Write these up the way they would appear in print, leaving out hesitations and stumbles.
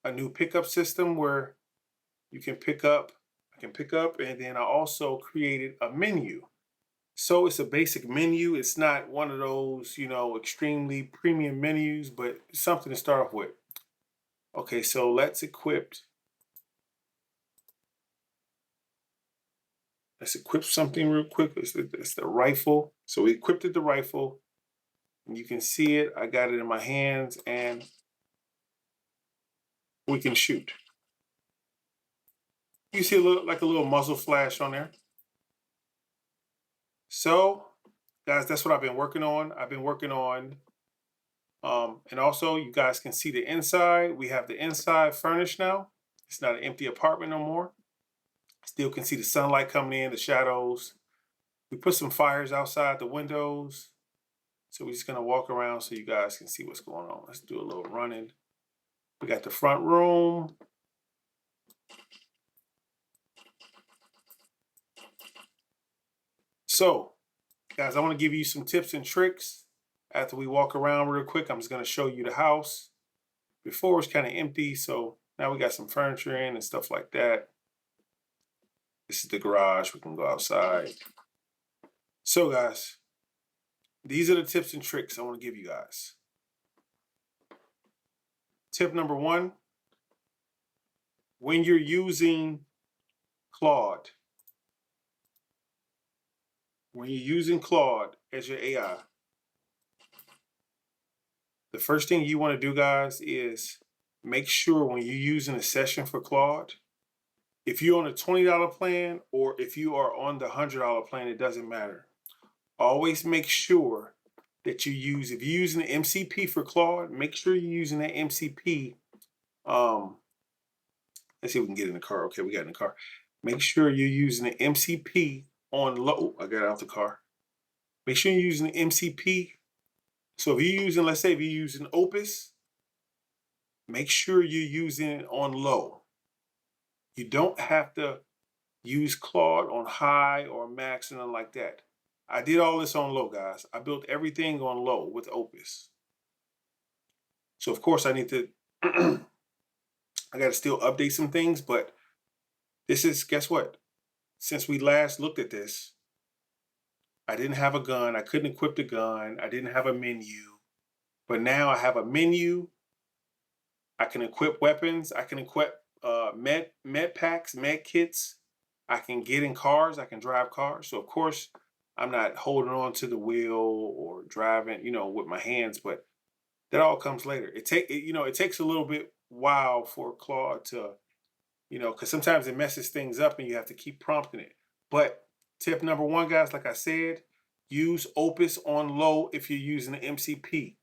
a new pickup system where you can pick up, I can pick up, and then I also created a menu. So it's a basic menu. It's not one of those, extremely premium menus, but something to start off with. Okay, so let's equip something real quick. It's the rifle. So we equipped the rifle, and you can see it. I got it in my hands, and we can shoot. You see a little muzzle flash on there. So, guys, that's what I've been working on. I've been working on, and also you guys can see the inside. We have the inside furnished now. It's not an empty apartment no more. Still can see the sunlight coming in, the shadows. We put some fires outside the windows. So we're just gonna walk around so you guys can see what's going on. Let's do a little running. We got the front room. So, guys, I want to give you some tips and tricks. After we walk around real quick, I'm just gonna show you the house. Before it was kind of empty, so now we got some furniture in and stuff like that. This is the garage. We can go outside. So, guys, these are the tips and tricks I want to give you guys. Tip number one, when you're using Claude, as your AI, the first thing you want to do, guys, is make sure when you're using a session for Claude, if you're on a $20 plan or if you are on the $100 plan, it doesn't matter. Always make sure that if you're using the MCP for Claude, make sure you're using that MCP. Let's see if we can get in the car. Okay, we got in the car. Make sure you're using the MCP on low. I got out the car. Make sure you're using the MCP. So if you're using, let's say if you're using Opus, make sure you're using it on low. You don't have to use Claude on high or max and nothing like that. I did all this on low, guys. I built everything on low with Opus. So of course I need to, I got to still update some things, but this is, guess what? Since we last looked at this, I didn't have a gun. I couldn't equip the gun. I didn't have a menu. But now I have a menu. I can equip weapons. I can equip med packs, med kits. I can get in cars. I can drive cars. So of course, I'm not holding on to the wheel or driving, with my hands. But that all comes later. It takes a little bit while for Claude to, because sometimes it messes things up and you have to keep prompting it. But tip number one, guys, like I said, use Opus on low if you're using the MCP,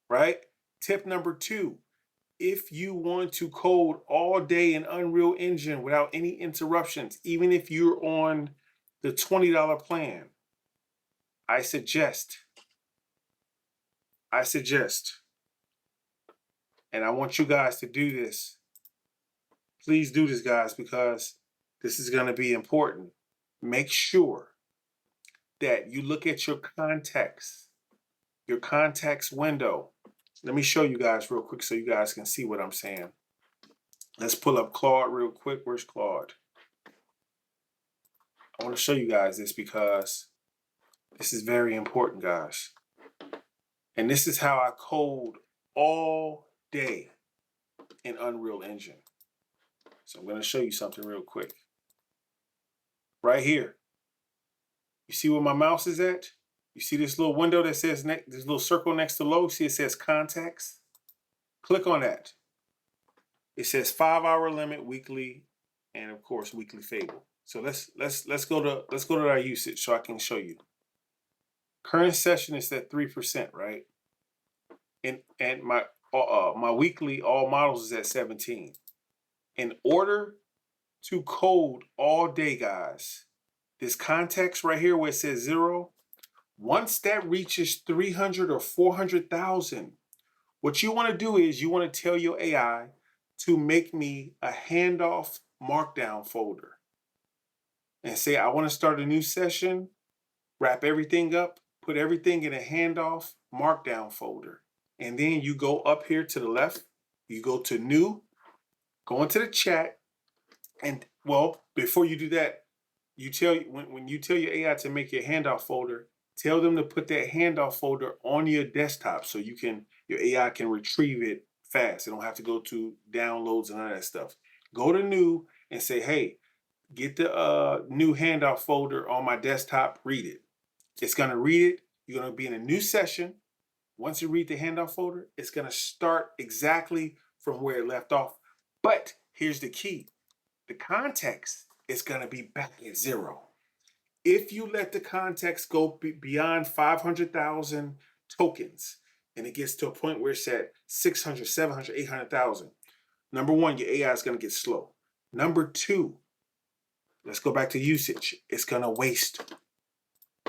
right? Tip number two, if you want to code all day in Unreal Engine without any interruptions, even if you're on the $20 plan, I suggest, and I want you guys to do this. Please do this, guys, because this is going to be important. Make sure that you look at your contacts window. Let me show you guys real quick so you guys can see what I'm saying. Let's pull up Claude real quick. Where's Claude? I want to show you guys this because this is very important, guys. And this is how I code all day in Unreal Engine. So I'm going to show you something real quick. Right here. You see where my mouse is at? You see this little window that says, this little circle next to low? See it says contacts? Click on that. It says 5-hour limit weekly, and of course weekly Fable. So let's go to our usage so I can show you. Current session is at 3%, right? And my weekly all models is at 17. In order to code all day, guys, this context right here where it says 0, once that reaches 300 or 400,000, what you want to do is you want to tell your AI to make me a handoff markdown folder and say, I want to start a new session, wrap everything up, put everything in a handoff markdown folder. And then you go up here to the left, You go to new, go into the chat, and well, before you do that, you tell when you tell your AI to make your handoff folder, tell them to put that handoff folder on your desktop so your AI can retrieve it fast. They don't have to go to downloads and all that stuff. Go to new and say, hey, get the new handoff folder on my desktop, read it. It's gonna read it. You're gonna be in a new session. Once you read the handoff folder, it's gonna start exactly from where it left off. But here's the key. The context is gonna be back at 0. If you let the context go beyond 500,000 tokens and it gets to a point where it's at 600, 700, 800,000, number one, your AI is going to get slow. Number two, let's go back to usage. It's going to waste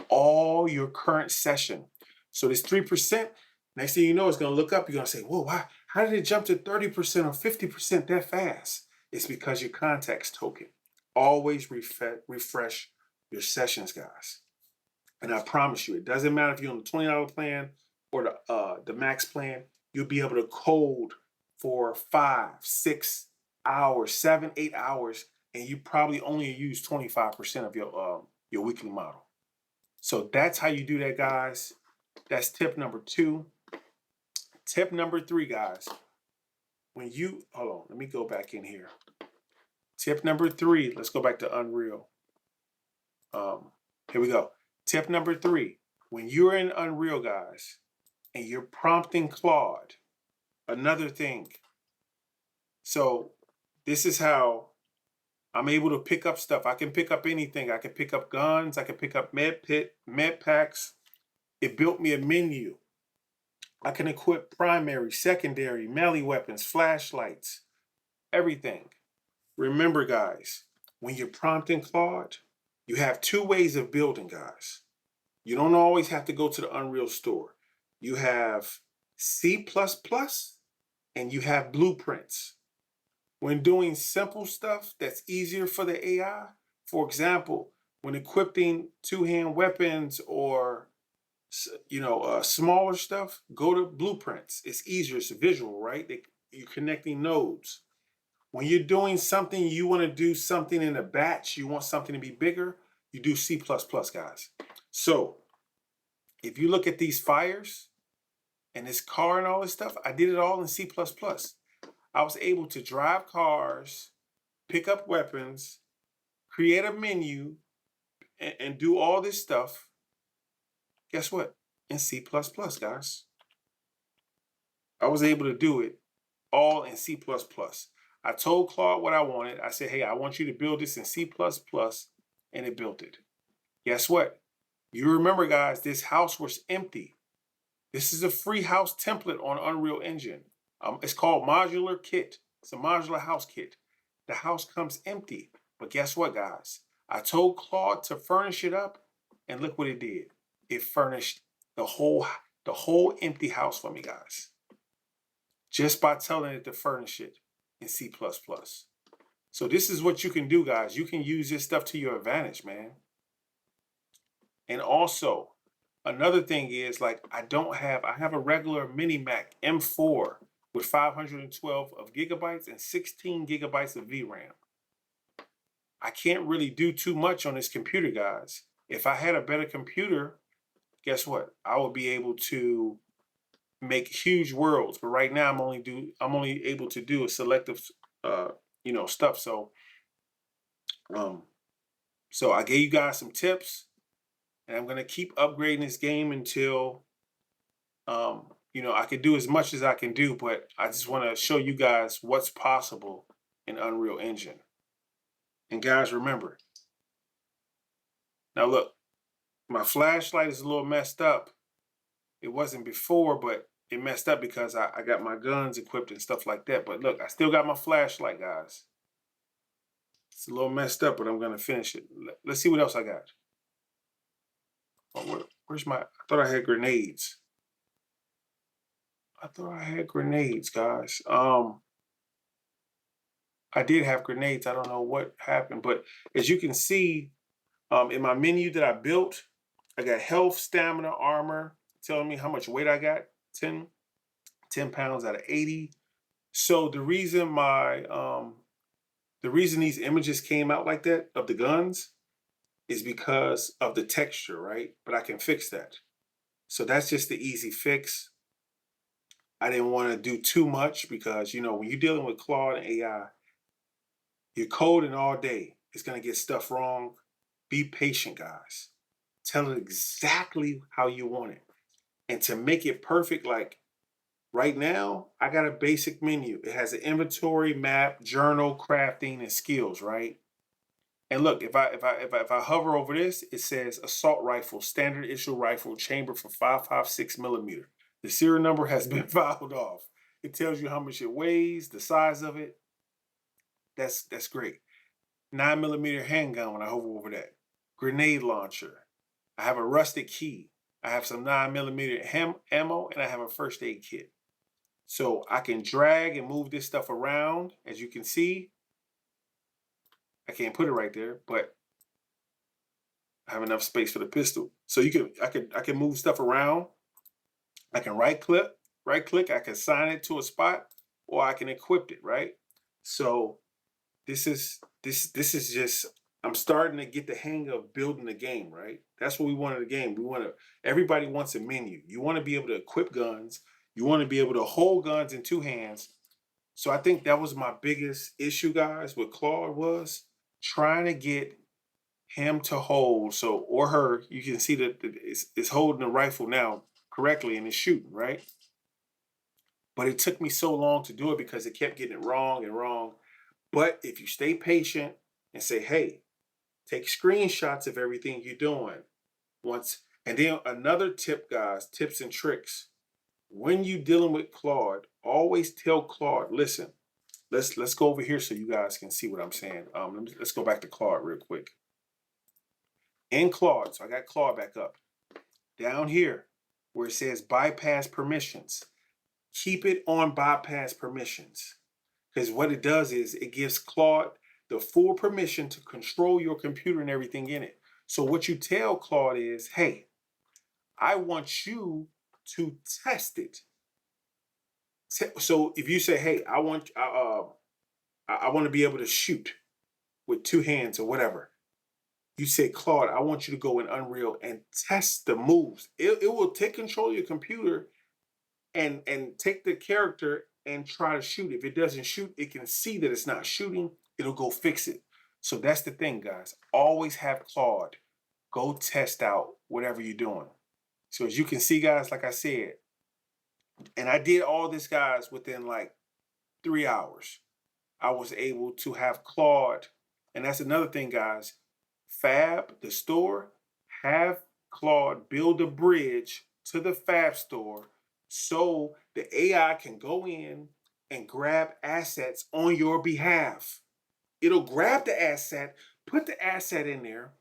all your current session. So this 3%, next thing you know, it's going to look up. You're going to say, whoa, why? How did it jump to 30% or 50% that fast? It's because your context token. Always refresh your sessions, guys. And I promise you, it doesn't matter if you're on the $20 plan or the max plan, you'll be able to code for 5, 6 hours, 7, 8 hours, and you probably only use 25% of your weekly model. So that's how you do that, guys. That's tip number 2. Tip number 3, guys. Hold on, let me go back in here. Tip number 3, let's go back to Unreal. Here we go. Tip number 3, when you're in Unreal, guys, and you're prompting Claude, another thing. So this is how I'm able to pick up stuff. I can pick up anything. I can pick up guns. I can pick up med packs. It built me a menu. I can equip primary, secondary, melee weapons, flashlights, everything. Remember, guys, when you're prompting Claude, you have 2 ways of building, guys. You don't always have to go to the Unreal store. You have C++ and you have blueprints. When doing simple stuff that's easier for the AI, for example, when equipping 2-hand weapons or smaller stuff, go to blueprints. It's easier, it's visual, right? You're connecting nodes. When you're doing something, you want to do something in a batch, you want something to be bigger, you do C++, guys. So if you look at these fires and this car and all this stuff, I did it all in C++. I was able to drive cars, pick up weapons, create a menu, and do all this stuff. Guess what? In C++, guys. I was able to do it all in C++. I told Claude what I wanted. I said, hey, I want you to build this in C++, and it built it. Guess what? You remember, guys, this house was empty. This is a free house template on Unreal Engine. It's called Modular Kit. It's a modular house kit. The house comes empty. But guess what, guys? I told Claude to furnish it up, and look what it did. It furnished the whole empty house for me, guys. Just by telling it to furnish it in C++. So this is what you can do, guys. You can use this stuff to your advantage, man. And also, another thing is, like, I have a regular mini Mac M4 with 512 of gigabytes and 16 gigabytes of VRAM. I can't really do too much on this computer, guys. If I had a better computer, guess what? I would be able to make huge worlds. But right now, I'm only able to do a selective, stuff. So I gave you guys some tips, and I'm gonna keep upgrading this game until, I can do as much as I can do. But I just want to show you guys what's possible in Unreal Engine. And guys, remember. Now look, my flashlight is a little messed up. It wasn't before, but it messed up because I got my guns equipped and stuff like that. But look, I still got my flashlight, guys. It's a little messed up, but I'm going to finish it. Let's see what else I got. Oh, where's I thought I had grenades. Guys. I did have grenades. I don't know what happened. But as you can see, in my menu that I built, I got health, stamina, armor, telling me how much weight I got. 10 pounds out of 80. So the reason these images came out like that of the guns is because of the texture, right? But I can fix that. So that's just the easy fix. I didn't want to do too much because when you're dealing with Claude and AI, you're coding all day. It's gonna get stuff wrong. Be patient, guys. Tell it exactly how you want it. And to make it perfect, like right now, I got a basic menu. It has an inventory, map, journal, crafting, and skills, right? And look, if I hover over this, it says assault rifle, standard issue rifle, chamber for 5.56 millimeter. The serial number has been filed off. It tells you how much it weighs, the size of it. That's great. 9 millimeter handgun when I hover over that. Grenade launcher. I have a rusted key. I have some 9 millimeter ammo, and I have a first aid kit. So I can drag and move this stuff around. As you can see, I can't put it right there, but I have enough space for the pistol. So I can move stuff around. I can right click, I can assign it to a spot, or I can equip it, right? So this is just I'm starting to get the hang of building the game, right? That's what we want in the game. Everybody wants a menu. You want to be able to equip guns. You want to be able to hold guns in two hands. So I think that was my biggest issue, guys, with Claude was trying to get him to hold, or her, you can see that it's holding the rifle now correctly and it's shooting, right? But it took me so long to do it because it kept getting it wrong and wrong. But if you stay patient and say, hey, take screenshots of everything you're doing and then another tip, guys, tips and tricks. When you dealing with Claude, always tell Claude, listen, let's go over here so you guys can see what I'm saying. Let's go back to Claude real quick. In Claude, so I got Claude back up. Down here, where it says bypass permissions, keep it on bypass permissions. Because what it does is it gives Claude the full permission to control your computer and everything in it. So what you tell Claude is, hey, I want you to test it. So if you say, hey, I want to be able to shoot with two hands or whatever, you say, Claude, I want you to go in Unreal and test the moves. It will take control of your computer and take the character and try to shoot. If it doesn't shoot, it can see that it's not shooting. It'll go fix it. So that's the thing, guys. Always have Claude go test out whatever you're doing. So as you can see, guys, like I said, and I did all this, guys, within like 3 hours. I was able to have Claude, and that's another thing, guys. Fab, the store, have Claude build a bridge to the Fab store so the AI can go in and grab assets on your behalf. It'll grab the asset, put the asset in there,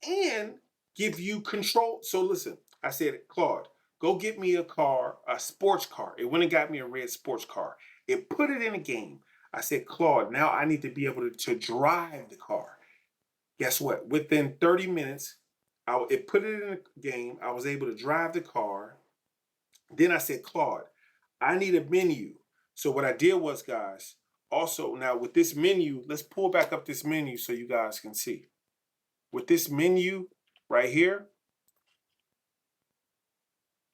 and give you control. So listen, I said, Claude, go get me a car, a sports car. It went and got me a red sports car. It put it in a game. I said, Claude, now I need to be able to drive the car. Guess what? Within 30 minutes, it put it in a game. I was able to drive the car. Then I said, Claude, I need a menu. So what I did was, guys, also now with this menu, let's pull back up this menu so you guys can see. With this menu right here,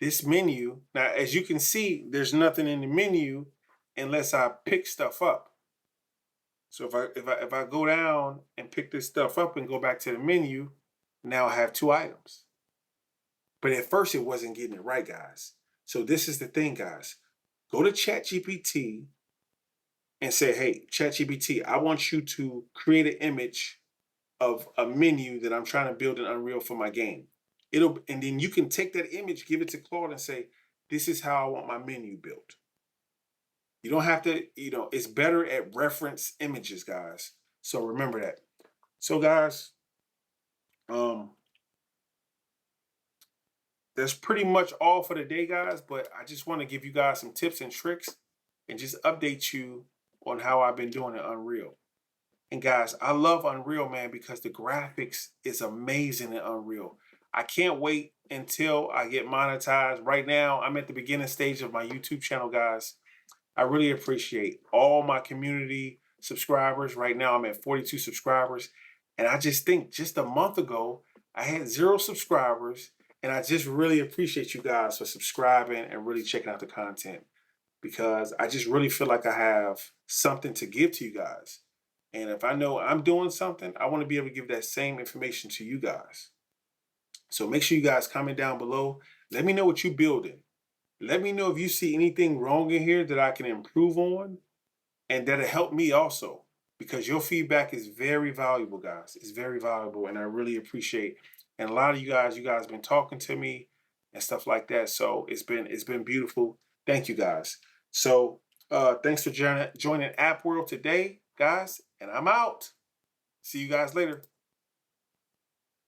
this menu, now as you can see, there's nothing in the menu unless I pick stuff up. So if I go down and pick this stuff up and go back to the menu, now I have 2 items. But at first it wasn't getting it right, guys. So this is the thing, guys. Go to ChatGPT and say, hey, ChatGPT, I want you to create an image of a menu that I'm trying to build in Unreal for my game. And then you can take that image, give it to Claude and say, this is how I want my menu built. You don't have to, it's better at reference images, guys. So remember that. So guys, that's pretty much all for the day, guys. But I just want to give you guys some tips and tricks and just update you on how I've been doing in Unreal. And guys, I love Unreal, man, because the graphics is amazing in Unreal. I can't wait until I get monetized. Right now, I'm at the beginning stage of my YouTube channel, guys. I really appreciate all my community subscribers. Right now, I'm at 42 subscribers. And I just think just a month ago, I had 0 subscribers. And I just really appreciate you guys for subscribing and really checking out the content because I just really feel like I have something to give to you guys. And if I know I'm doing something, I want to be able to give that same information to you guys. So make sure you guys comment down below. Let me know what you're building. Let me know if you see anything wrong in here that I can improve on and that'll help me also because your feedback is very valuable, guys. It's very valuable and I really appreciate. And a lot of you guys been talking to me and stuff like that. So it's been beautiful. Thank you guys. So thanks for joining App World today, guys. And I'm out. See you guys later.